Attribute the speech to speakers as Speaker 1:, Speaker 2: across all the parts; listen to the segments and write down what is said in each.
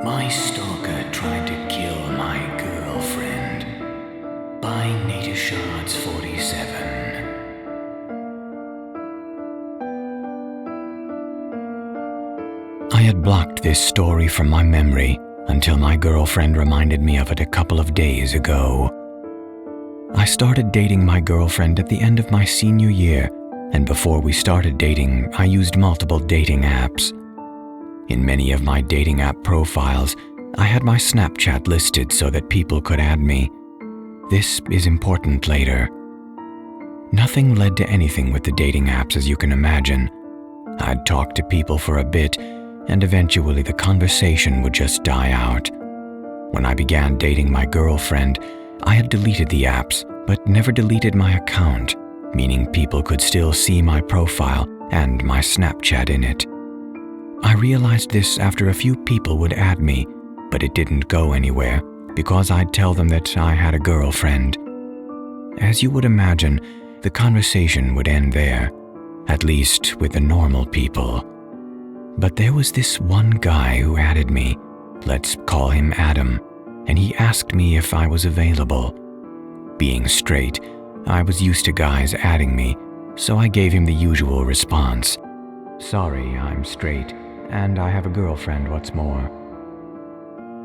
Speaker 1: My stalker tried to kill my girlfriend. By Nader Shards 47. I had blocked this story from my memory until my girlfriend reminded me of it a couple of days ago. I started dating my girlfriend at the end of my senior year, and before we started dating, I used multiple dating apps. In many of my dating app profiles, I had my Snapchat listed so that people could add me. This is important later. Nothing led to anything with the dating apps, as you can imagine. I'd talk to people for a bit, and eventually the conversation would just die out. When I began dating my girlfriend, I had deleted the apps, but never deleted my account, meaning people could still see my profile and my Snapchat in it. I realized this after a few people would add me, but it didn't go anywhere because I'd tell them that I had a girlfriend. As you would imagine, the conversation would end there, at least with the normal people. But there was this one guy who added me, let's call him Adam, and he asked me if I was available. Being straight, I was used to guys adding me, so I gave him the usual response. Sorry, I'm straight, and I have a girlfriend, what's more.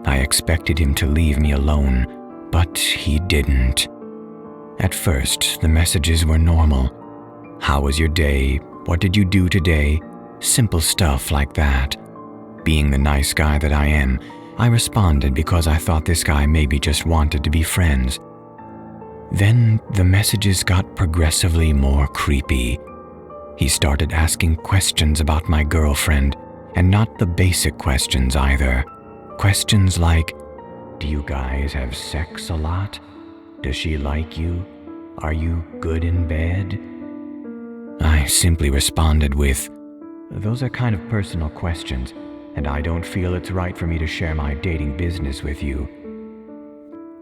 Speaker 1: I expected him to leave me alone, but he didn't. At first, the messages were normal. How was your day? What did you do today? Simple stuff like that. Being the nice guy that I am, I responded because I thought this guy maybe just wanted to be friends. Then the messages got progressively more creepy. He started asking questions about my girlfriend, and not the basic questions either. Questions like, do you guys have sex a lot? Does she like you? Are you good in bed? I simply responded with, those are kind of personal questions, and I don't feel it's right for me to share my dating business with you.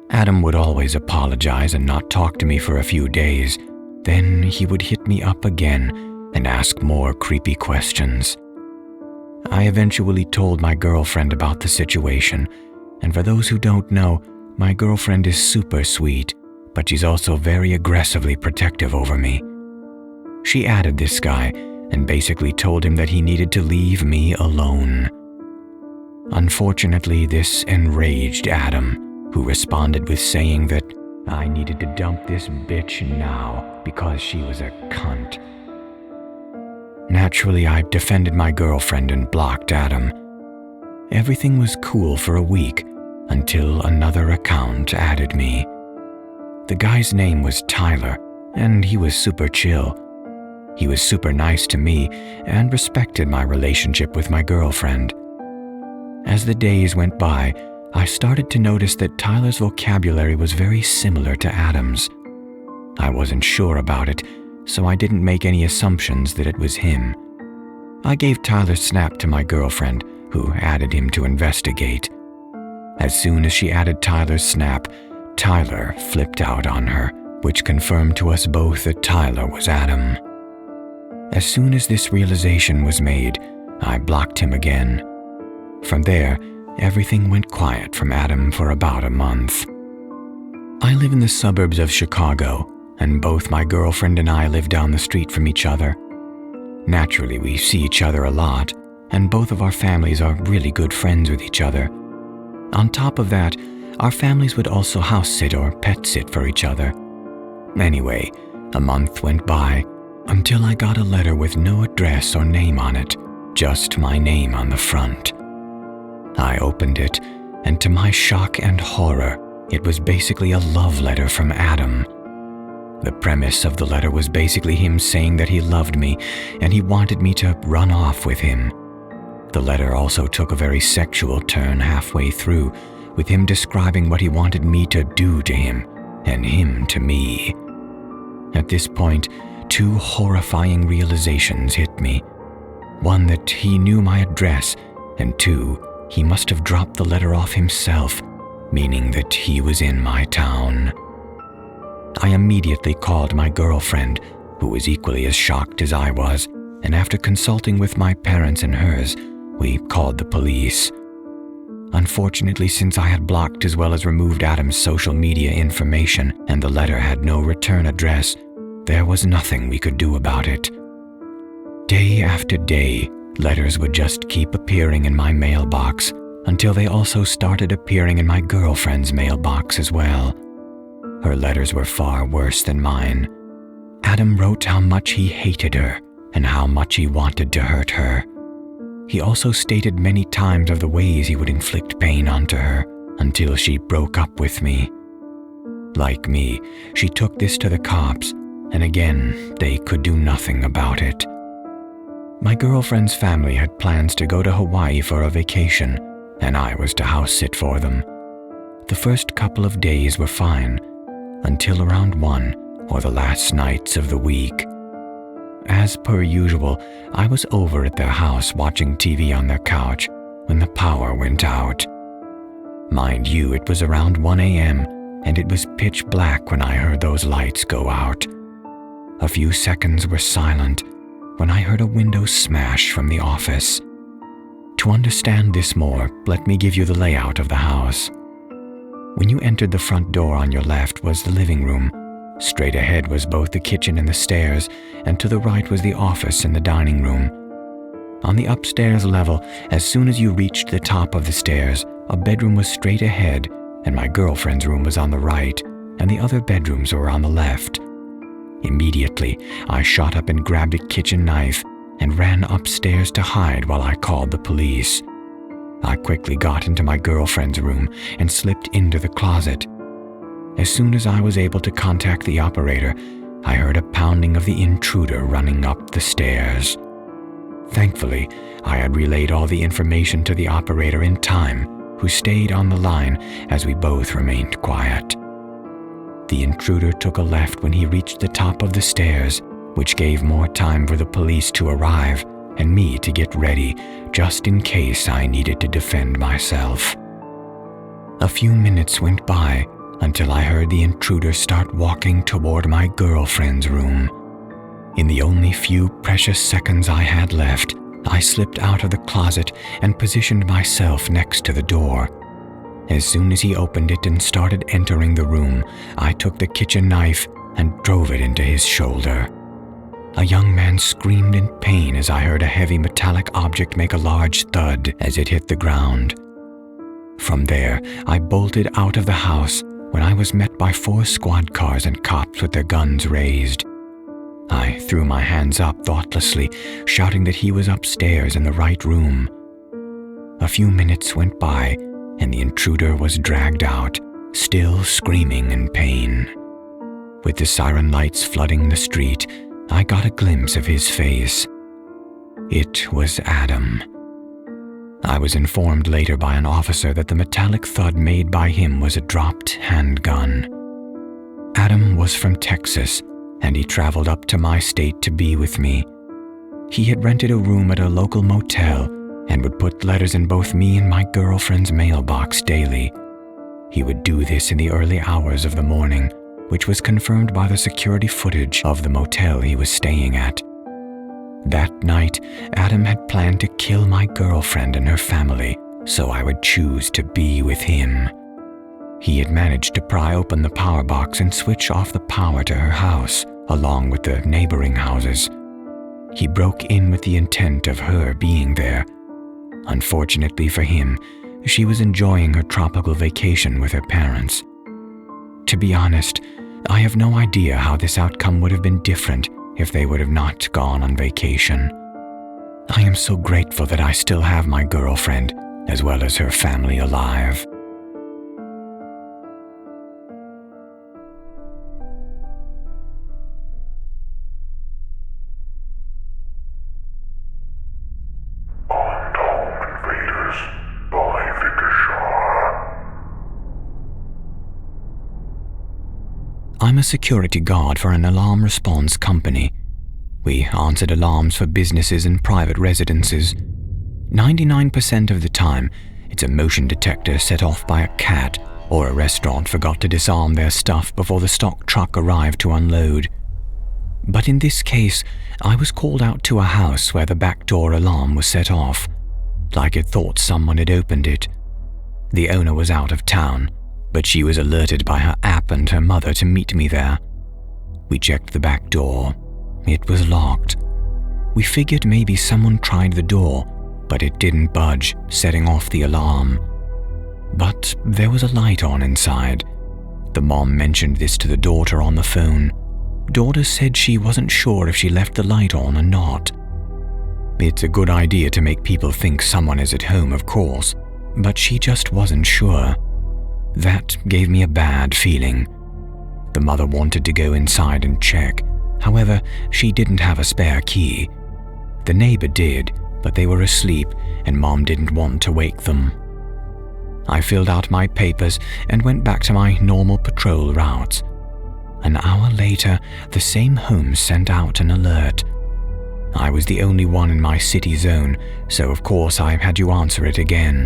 Speaker 1: Adam would always apologize and not talk to me for a few days. Then he would hit me up again and ask more creepy questions. I eventually told my girlfriend about the situation, and for those who don't know, my girlfriend is super sweet, but she's also very aggressively protective over me. She added this guy and basically told him that he needed to leave me alone. Unfortunately, this enraged Adam, who responded with saying that I needed to dump this bitch now because she was a cunt. Naturally, I defended my girlfriend and blocked Adam. Everything was cool for a week until another account added me. The guy's name was Tyler, and he was super chill. He was super nice to me and respected my relationship with my girlfriend. As the days went by, I started to notice that Tyler's vocabulary was very similar to Adam's. I wasn't sure about it, so I didn't make any assumptions that it was him. I gave Tyler's snap to my girlfriend, who added him to investigate. As soon as she added Tyler's snap, Tyler flipped out on her, which confirmed to us both that Tyler was Adam. As soon as this realization was made, I blocked him again. From there, everything went quiet from Adam for about a month. I live in the suburbs of Chicago, and both my girlfriend and I live down the street from each other. Naturally, we see each other a lot, and both of our families are really good friends with each other. On top of that, our families would also house sit or pet sit for each other. Anyway, a month went by until I got a letter with no address or name on it, just my name on the front. I opened it, and to my shock and horror, it was basically a love letter from Adam. The premise of the letter was basically him saying that he loved me and he wanted me to run off with him. The letter also took a very sexual turn halfway through, with him describing what he wanted me to do to him and him to me. At this point, two horrifying realizations hit me. One, that he knew my address, and two, he must have dropped the letter off himself, meaning that he was in my town. I immediately called my girlfriend, who was equally as shocked as I was, and after consulting with my parents and hers, we called the police. Unfortunately, since I had blocked as well as removed Adam's social media information and the letter had no return address, there was nothing we could do about it. Day after day, letters would just keep appearing in my mailbox until they also started appearing in my girlfriend's mailbox as well. Her letters were far worse than mine. Adam wrote how much he hated her and how much he wanted to hurt her. He also stated many times of the ways he would inflict pain onto her until she broke up with me. Like me, she took this to the cops, and again, they could do nothing about it. My girlfriend's family had plans to go to Hawaii for a vacation, and I was to house sit for them. The first couple of days were fine, until around 1 or the last nights of the week. As per usual, I was over at their house watching TV on their couch when the power went out. Mind you, it was around 1 a.m., and it was pitch black when I heard those lights go out. A few seconds were silent when I heard a window smash from the office. To understand this more, let me give you the layout of the house. When you entered the front door, on your left was the living room. Straight ahead was both the kitchen and the stairs, and to the right was the office and the dining room. On the upstairs level, as soon as you reached the top of the stairs, a bedroom was straight ahead, and my girlfriend's room was on the right, and the other bedrooms were on the left. Immediately, I shot up and grabbed a kitchen knife and ran upstairs to hide while I called the police. I quickly got into my girlfriend's room and slipped into the closet. As soon as I was able to contact the operator, I heard a pounding of the intruder running up the stairs. Thankfully, I had relayed all the information to the operator in time, who stayed on the line as we both remained quiet. The intruder took a left when he reached the top of the stairs, which gave more time for the police to arrive and me to get ready just in case I needed to defend myself. A few minutes went by until I heard the intruder start walking toward my girlfriend's room. In the only few precious seconds I had left, I slipped out of the closet and positioned myself next to the door. As soon as he opened it and started entering the room, I took the kitchen knife and drove it into his shoulder. A young man screamed in pain as I heard a heavy metallic object make a large thud as it hit the ground. From there, I bolted out of the house when I was met by 4 squad cars and cops with their guns raised. I threw my hands up thoughtlessly, shouting that he was upstairs in the right room. A few minutes went by, and the intruder was dragged out, still screaming in pain. With the siren lights flooding the street, I got a glimpse of his face. It was Adam. I was informed later by an officer that the metallic thud made by him was a dropped handgun. Adam was from Texas, and he traveled up to my state to be with me. He had rented a room at a local motel and would put letters in both me and my girlfriend's mailbox daily. He would do this in the early hours of the morning, which was confirmed by the security footage of the motel he was staying at. That night, Adam had planned to kill my girlfriend and her family, so I would choose to be with him. He had managed to pry open the power box and switch off the power to her house, along with the neighboring houses. He broke in with the intent of her being there. Unfortunately for him, she was enjoying her tropical vacation with her parents. To be honest, I have no idea how this outcome would have been different if they would have not gone on vacation. I am so grateful that I still have my girlfriend, as well as her family, alive. I'm a security guard for an alarm response company. We answered alarms for businesses and private residences. 99% of the time, it's a motion detector set off by a cat, or a restaurant forgot to disarm their stuff before the stock truck arrived to unload. But in this case, I was called out to a house where the back door alarm was set off, like it thought someone had opened it. The owner was out of town, but she was alerted by her app and her mother to meet me there. We checked the back door. It was locked. We figured maybe someone tried the door, but it didn't budge, setting off the alarm. But there was a light on inside. The mom mentioned this to the daughter on the phone. Daughter said she wasn't sure if she left the light on or not. It's a good idea to make people think someone is at home, of course, but she just wasn't sure. That gave me a bad feeling. The mother wanted to go inside and check. However, she didn't have a spare key. The neighbor did, but they were asleep and Mom didn't want to wake them. I filled out my papers and went back to my normal patrol routes. An hour later, the same home sent out an alert. I was the only one in my city zone, so of course I had to answer it again.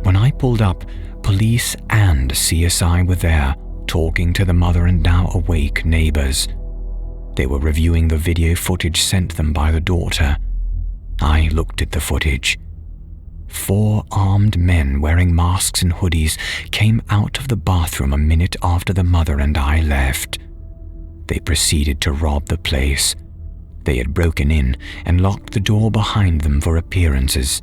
Speaker 1: When I pulled up, police and CSI were there, talking to the mother and now awake neighbors. They were reviewing the video footage sent them by the daughter. I looked at the footage. 4 armed men wearing masks and hoodies came out of the bathroom a minute after the mother and I left. They proceeded to rob the place. They had broken in and locked the door behind them for appearances.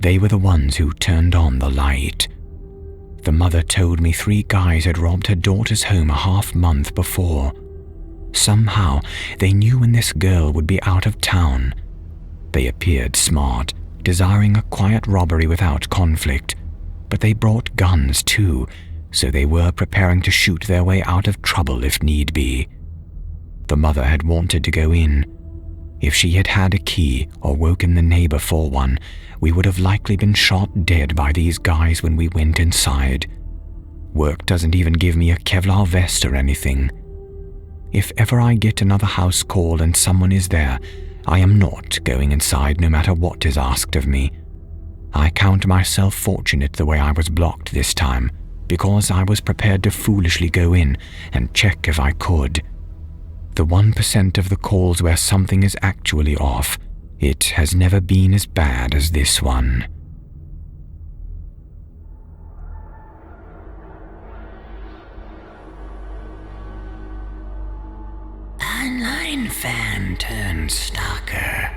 Speaker 1: They were the ones who turned on the light. The mother told me 3 guys had robbed her daughter's home a half-month before. Somehow, they knew when this girl would be out of town. They appeared smart, desiring a quiet robbery without conflict, but they brought guns too, so they were preparing to shoot their way out of trouble if need be. The mother had wanted to go in. If she had had a key or woken the neighbor for one, we would have likely been shot dead by these guys when we went inside. Work doesn't even give me a Kevlar vest or anything. If ever I get another house call and someone is there, I am not going inside no matter what is asked of me. I count myself fortunate the way I was blocked this time, because I was prepared to foolishly go in and check if I could. The 1% of the calls where something is actually off, it has never been as bad as this one. Online fan turned stalker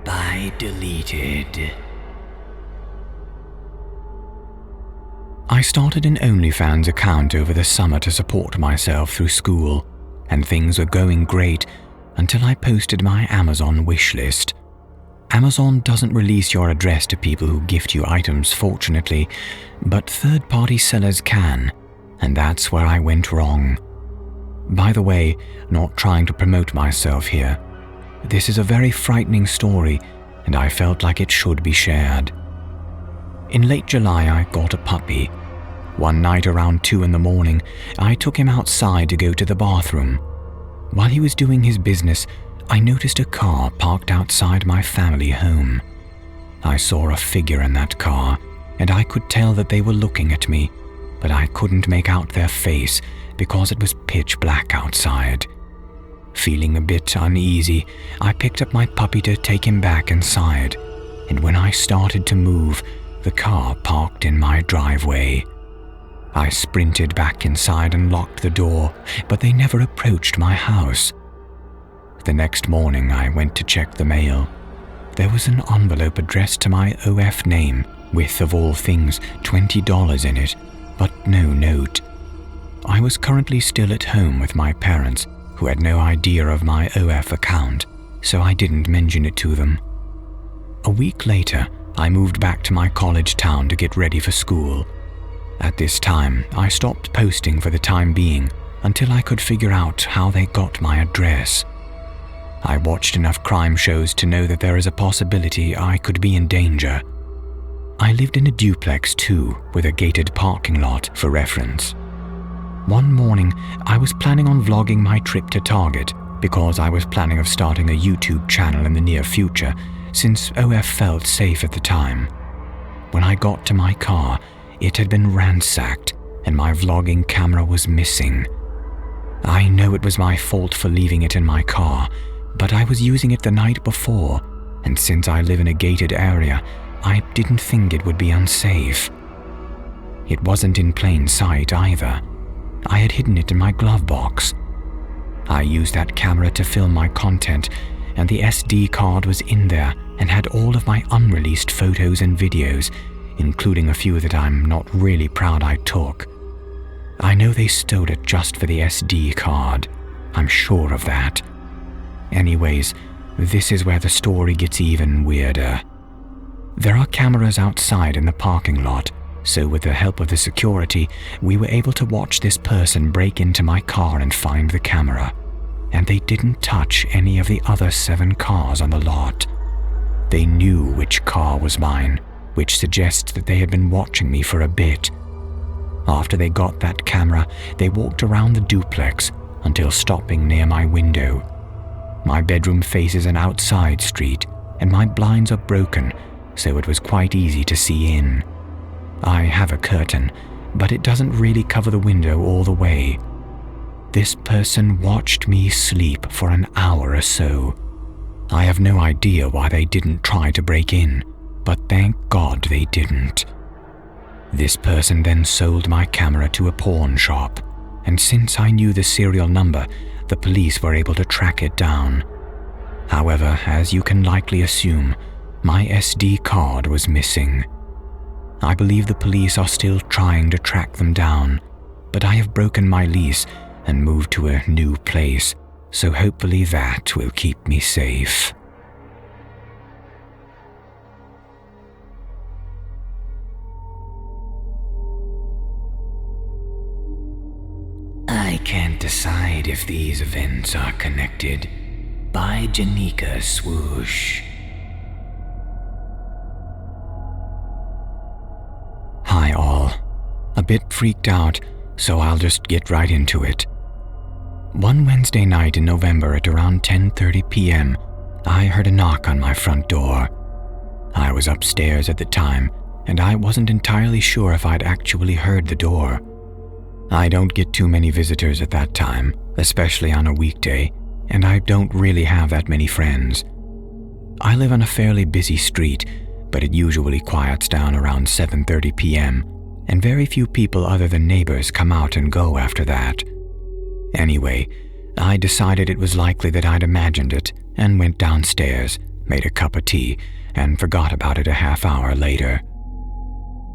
Speaker 1: by deleted. I started an OnlyFans account over the summer to support myself through school, and things were going great until I posted my Amazon wishlist. Amazon doesn't release your address to people who gift you items, fortunately, but third-party sellers can, and that's where I went wrong. By the way, not trying to promote myself here. This is a very frightening story, and I felt like it should be shared. In late July, I got a puppy. One night around 2 a.m, I took him outside to go to the bathroom. While he was doing his business, I noticed a car parked outside my family home. I saw a figure in that car, and I could tell that they were looking at me, but I couldn't make out their face because it was pitch black outside. Feeling a bit uneasy, I picked up my puppy to take him back inside, and when I started to move, the car parked in my driveway. I sprinted back inside and locked the door, but they never approached my house. The next morning, I went to check the mail. There was an envelope addressed to my OF name, with, of all things, $20 in it, but no note. I was currently still at home with my parents, who had no idea of my OF account, so I didn't mention it to them. A week later, I moved back to my college town to get ready for school. At this time, I stopped posting for the time being until I could figure out how they got my address. I watched enough crime shows to know that there is a possibility I could be in danger. I lived in a duplex too, with a gated parking lot for reference. One morning, I was planning on vlogging my trip to Target because I was planning of starting a YouTube channel in the near future, since OF felt safe at the time. When I got to my car, it had been ransacked and my vlogging camera was missing. I know it was my fault for leaving it in my car, but I was using it the night before, and since I live in a gated area, I didn't think it would be unsafe. It wasn't in plain sight either. I had hidden it in my glove box. I used that camera to film my content, and the SD card was in there and had all of my unreleased photos and videos, including a few that I'm not really proud I took. I know they stowed it just for the SD card. I'm sure of that. Anyways, this is where the story gets even weirder. There are cameras outside in the parking lot, so with the help of the security, we were able to watch this person break into my car and find the camera. And they didn't touch any of the other 7 cars on the lot. They knew which car was mine, which suggests that they had been watching me for a bit. After they got that camera, they walked around the duplex until stopping near my window. My bedroom faces an outside street, and my blinds are broken, so it was quite easy to see in. I have a curtain, but it doesn't really cover the window all the way. This person watched me sleep for an hour or so. I have no idea why they didn't try to break in, but thank God they didn't. This person then sold my camera to a pawn shop, and since I knew the serial number, the police were able to track it down. However, as you can likely assume, my SD card was missing. I believe the police are still trying to track them down, but I have broken my lease and moved to a new place, so hopefully that will keep me safe. I can't decide if these events are connected. By Janika Swoosh. Hi all. A bit freaked out, so I'll just get right into it. One Wednesday night in November at around 10:30 p.m., I heard a knock on my front door. I was upstairs at the time, and I wasn't entirely sure if I'd actually heard the door. I don't get too many visitors at that time, especially on a weekday, and I don't really have that many friends. I live on a fairly busy street, but it usually quiets down around 7:30 p.m., and very few people other than neighbors come out and go after that. Anyway, I decided it was likely that I'd imagined it and went downstairs, made a cup of tea, and forgot about it a half hour later.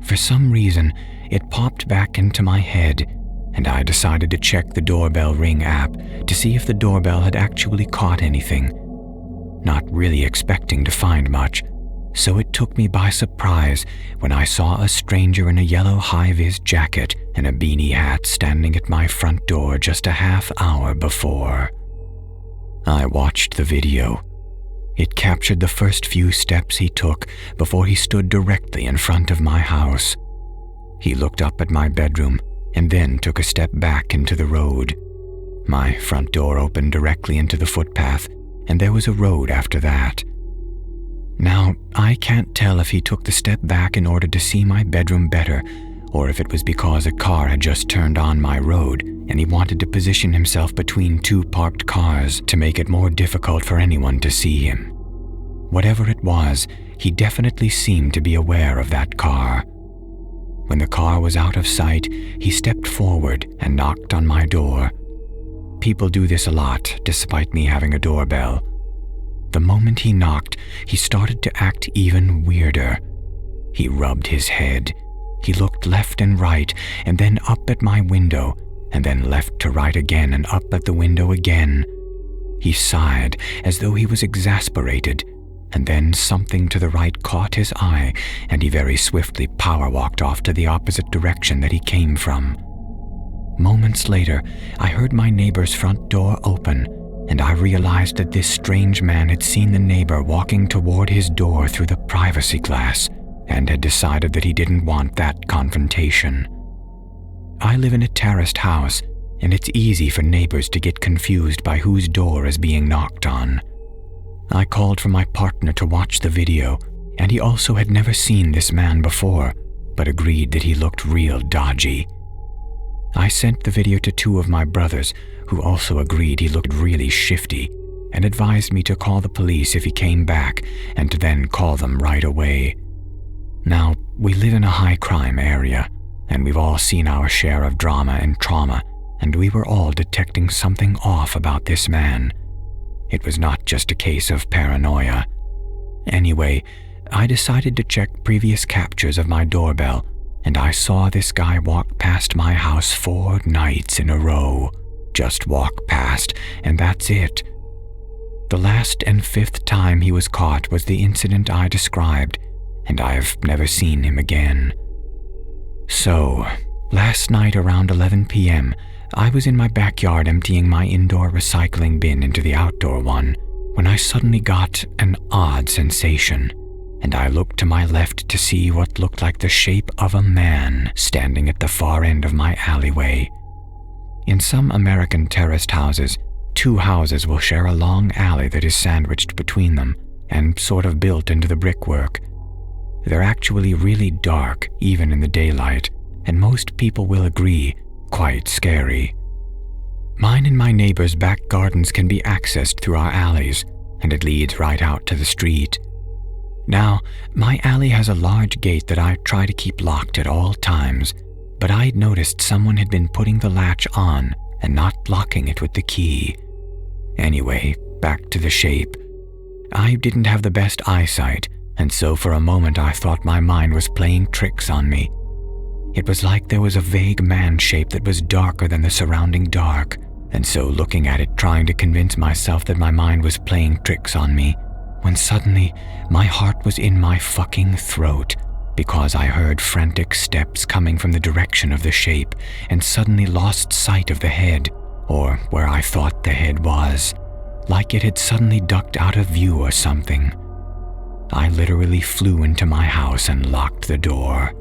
Speaker 1: For some reason, it popped back into my head, and I decided to check the doorbell ring app to see if the doorbell had actually caught anything. Not really expecting to find much, so it took me by surprise when I saw a stranger in a yellow high-vis jacket and a beanie hat standing at my front door just a half hour before. I watched the video. It captured the first few steps he took before he stood directly in front of my house. He looked up at my bedroom and then took a step back into the road. My front door opened directly into the footpath, and there was a road after that. Now, I can't tell if he took the step back in order to see my bedroom better, or if it was because a car had just turned on my road and he wanted to position himself between 2 parked cars to make it more difficult for anyone to see him. Whatever it was, he definitely seemed to be aware of that car. When the car was out of sight, he stepped forward and knocked on my door. People do this a lot, despite me having a doorbell. The moment he knocked, he started to act even weirder. He rubbed his head. He looked left and right, and then up at my window, and then left to right again and up at the window again. He sighed as though he was exasperated, and then something to the right caught his eye, and he very swiftly power-walked off to the opposite direction that he came from. Moments later, I heard my neighbor's front door open, and I realized that this strange man had seen the neighbor walking toward his door through the privacy glass, and had decided that he didn't want that confrontation. I live in a terraced house, and it's easy for neighbors to get confused by whose door is being knocked on. I called for my partner to watch the video, and he also had never seen this man before, but agreed that he looked real dodgy. I sent the video to 2 of my brothers, who also agreed he looked really shifty, and advised me to call the police if he came back, and to then call them right away. Now, we live in a high-crime area, and we've all seen our share of drama and trauma, and we were all detecting something off about this man. It was not just a case of paranoia. Anyway, I decided to check previous captures of my doorbell, and I saw this guy walk past my house 4 nights in a row. Just walk past, and that's it. The last and 5th time he was caught was the incident I described, and I've never seen him again. So, last night around 11 p.m., I was in my backyard emptying my indoor recycling bin into the outdoor one when I suddenly got an odd sensation, and I looked to my left to see what looked like the shape of a man standing at the far end of my alleyway. In some American terraced houses, 2 houses will share a long alley that is sandwiched between them and sort of built into the brickwork. They're actually really dark, even in the daylight, and most people will agree, quite scary. Mine and my neighbor's back gardens can be accessed through our alleys, and it leads right out to the street. Now, my alley has a large gate that I try to keep locked at all times, but I'd noticed someone had been putting the latch on and not locking it with the key. Anyway, back to the shape. I didn't have the best eyesight, and so for a moment I thought my mind was playing tricks on me. It was like there was a vague man shape that was darker than the surrounding dark, and so looking at it trying to convince myself that my mind was playing tricks on me, when suddenly my heart was in my fucking throat because I heard frantic steps coming from the direction of the shape and suddenly lost sight of the head, or where I thought the head was, like it had suddenly ducked out of view or something. I literally flew into my house and locked the door.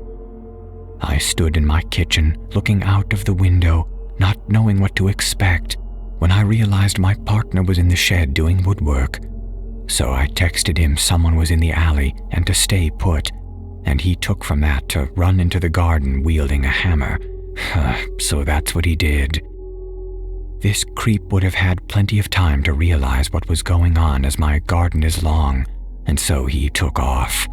Speaker 1: I stood in my kitchen, looking out of the window, not knowing what to expect, when I realized my partner was in the shed doing woodwork. So I texted him someone was in the alley and to stay put, and he took from that to run into the garden wielding a hammer. So that's what he did. This creep would have had plenty of time to realize what was going on, as my garden is long, and so he took off.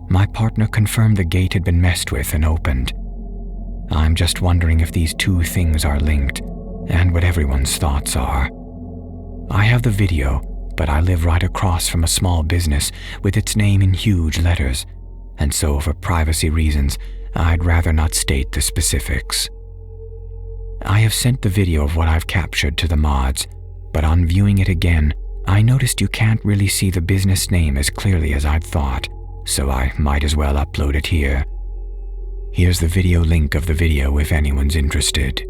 Speaker 1: My partner confirmed the gate had been messed with and opened. I'm just wondering if these 2 things are linked, and what everyone's thoughts are. I have the video, but I live right across from a small business with its name in huge letters, and so for privacy reasons, I'd rather not state the specifics. I have sent the video of what I've captured to the mods, but on viewing it again, I noticed you can't really see the business name as clearly as I'd thought, so I might as well upload it here. Here's the video link of the video if anyone's interested.